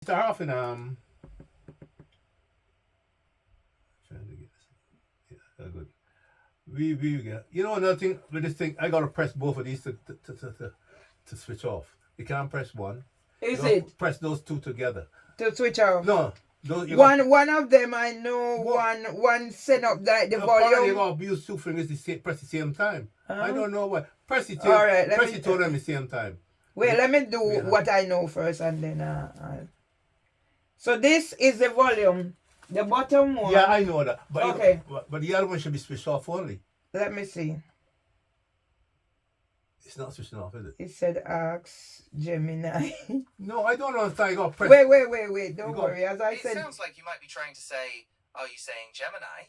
Start off in trying to get this. Yeah, good. We get another thing with this thing. I gotta press both of these to switch off. You can't press one. You Is gotta it press those two together. to switch off? No, those you got. One of them I know. What? One set up the Apparently you volume. gotta use two fingers to press the same time. I Huh? don't know what. Press it. All right, Press it two of them at the same time. wait. Let me do Yeah. what I know first, and then So this is the volume, the bottom one. Yeah, I know that. But Okay. but the other one should be switched off only. Let me see. It's not switching off, is it? It said ask Gemini. No, I don't understand. You gotta press. wait. Don't You go. worry. As I It said, sounds like you might be trying to say, are you saying Gemini?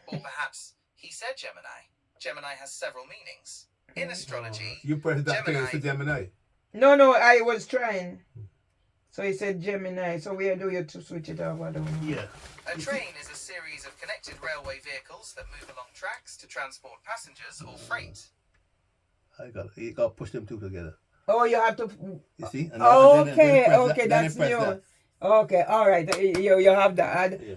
Or perhaps he said Gemini. Gemini has several meanings. In astrology, You press that thing Gemini- for Gemini. no. I was trying. So he said Gemini. So where do you to switch it off? I don't know. Yeah. a train is a series of connected railway vehicles that move along tracks to transport passengers or freight. You got to push them two together. Oh, you have to. You see? And Okay, press okay, that, that's then you press new. that. Okay, all right. You have the ad. Yeah.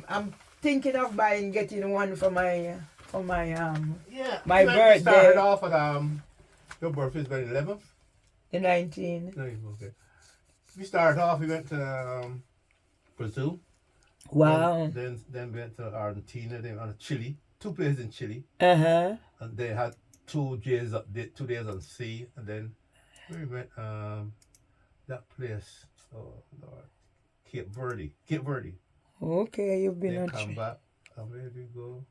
I'm thinking of getting one for my Yeah. My We birthday. started off at your birthday is the 11th. the 19. No, okay. We started off. We went to Brazil. Wow. Then we went to Argentina. Then on Chile. 2 places in Chile, Uh-huh. and they had 2 days 2 days on sea, and then we went that place. Oh Lord, Cape Verde. Okay, you've been Then on come back. And where did we go?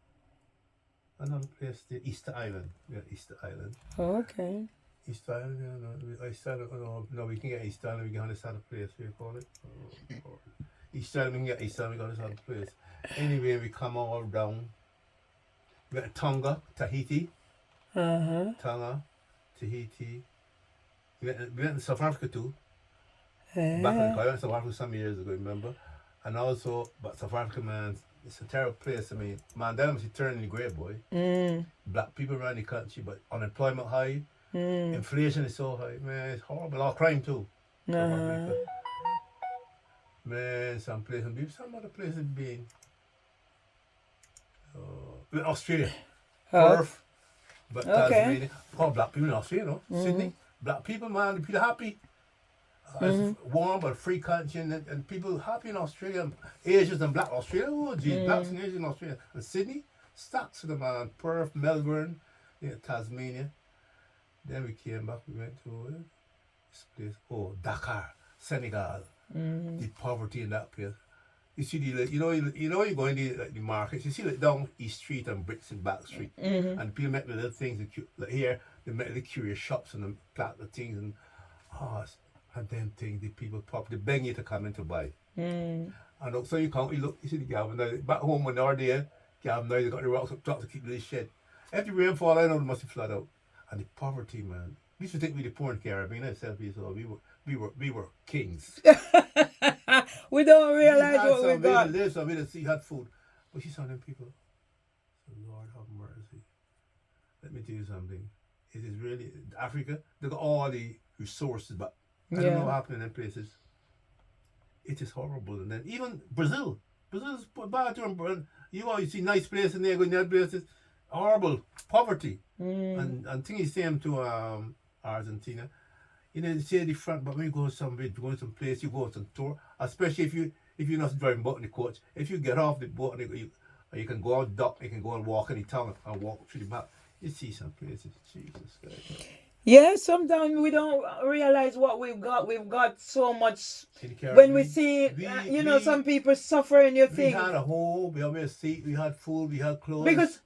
Another place, the Easter Island. Yeah, Easter Island. Okay. Easter Island, Easter Island, no, we can get Easter Island, we can get this other place, we call it. Lord. Easter Island, we can get Easter Island, we got this other place. Anyway, we come all down. We got Tonga, Tahiti. Uh-huh. Tonga, Tahiti. We went to South Africa too. Back in Uh, I went to South Africa some years ago, remember? And also, but South Africa, man, it's a terrible place. I mean, Mandela was eternally great, boy. Black people around the country, but unemployment high, inflation is so high, man, it's horrible. All crime too. South Africa. Man, some other places being. Australia, Perth, but Okay. Tasmania. Oh, black people in Australia, no? Sydney, black people, man, the people happy. It's warm but free country, and people happy in Australia. Asians and black Australia, oh geez, blacks and Asians in Australia. And Sydney, stocks to the man. Perth, Melbourne, Tasmania. Then we came back. We went to this place. Oh, Dakar, Senegal. The poverty in that place. You see you go in the markets. You see down East Street and Bricks and Back Street, and people make the little things. Like here, they make the curious shops and the things and then things the people they beg you to come in to buy. And so you look, you see the Gavin now. Back home when they're there, Gavin now they got the rocks up top to keep the shed. Every rainfall, I know they must have flood out. And the poverty, man. We used to think we the poor in Caribbean. I said, so we were kings. we don't We realize had what we some way to got. live, some way to see, had food. But you saw them people. So Lord have mercy. Let me tell you something. It is really Africa. They got all the resources, but I don't know what happened in them places. It is horrible. And then even Brazil's bad too. You see nice places in there, going to places. Horrible poverty. And thing is same to Argentina. They say the front, but when you go somewhere, go to some place, you go on some tour, especially if you're not driving boat in the coach. If you get off the boat, you can go out dock, you can go and walk in the town and walk through the back. You see some places, Jesus Christ. Yeah, sometimes we don't realize what we've got. We've got so much. In the Caribbean, When we see, some people suffering, you we think. had a home, we had a seat, we had food, we had clothes. Because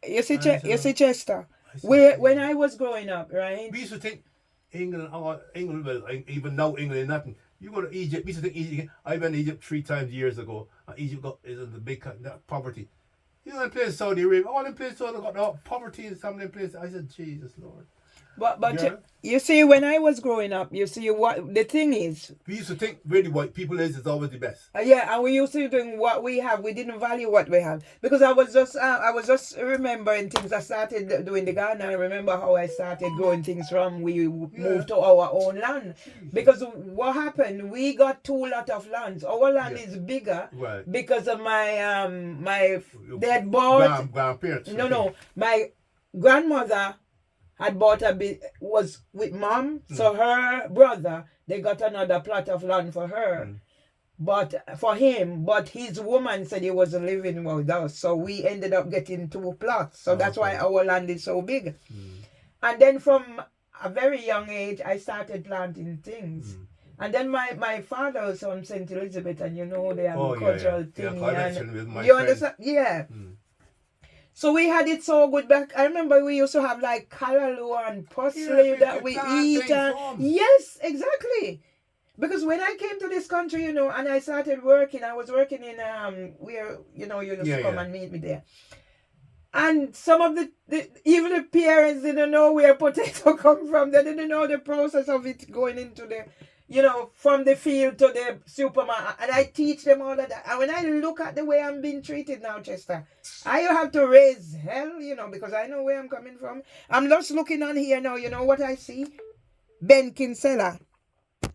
you see, I see. Chester, I see. when I was growing up, right? We used to think England, well, even now England, nothing. You go to Egypt, we used to think Egypt. I went to Egypt 3 times years ago. And Egypt is in the big poverty. You know, in places Saudi Arabia, all in places got poverty in some of them places. I said, Jesus Lord. But Yeah. you see, when I was growing up, you see what the thing is. We used to think really white people is always the best. Yeah, and we used to doing what we have. We didn't value what we have because I was just remembering things. I started doing the garden. I remember how I started growing things from we moved to our own land because what happened? We got 2 lot of lands. Our land is bigger Right. because of my my they had bought Grandparents. no my grandmother had bought a bit was with mom, so her brother they got another plot of land for her. But for him, but his woman said he wasn't living with us, so we ended up getting 2 plots. So that's why our land is so big. And then from a very young age, I started planting things. And then my father was from St. Elizabeth, and you know the agricultural thing. Connection with my you friend. understand? Yeah. So we had it so good back. I remember we used to have like callaloo and parsley that we eat. Yes, exactly. Because when I came to this country, you know, and I started working, I was working in where you know you used to come and meet me there. And some of the even the parents didn't know where potato come from. They didn't know the process of it going into the, you know, from the field to the supermarket. And I teach them all of that. And when I look at the way I'm being treated now, Chester, I have to raise hell, you know, because I know where I'm coming from. I'm just looking on here now, you know what I see? Ben Kinsella.